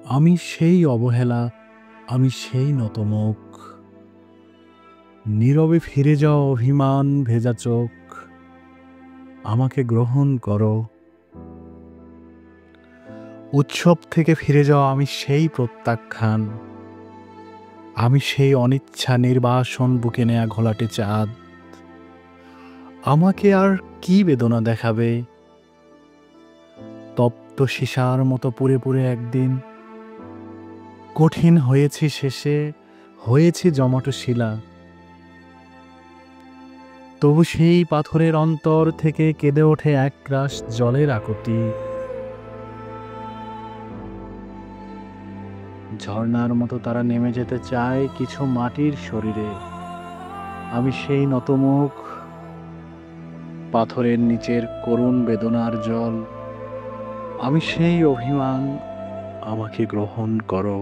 আমি সেই অবহেলা, আমি সেই নতমুখ। নীরবে ফিরে যাও অভিমান ভেজা চোখ, আমাকে গ্রহণ করো। উৎসব থেকে ফিরে যাওয়া আমি সেই প্রত্যাখ্যান, আমি সেই অনিচ্ছা নির্বাসন বুকে নেয়া ঘোলাটে চাঁদ। আমাকে আর কি বেদনা দেখাবে? তপ্ত সীসার মতো পুড়ে পুড়ে একদিন কঠিন হয়েছি শেষে, হয়েছি জমাটো শিলা। তবু সেই পাথরের অন্তর থেকে কেঁদে ওঠে একরাশ জলের আকুতি। ঝর্ণার মতো তারা নেমে যেতে চায় কিছু মাটির শরীরে। আমি সেই নতমুখ, পাথরের নিচের করুণ বেদনার জল। আমি সেই অভিমান, আমাকে গ্রহণ করো।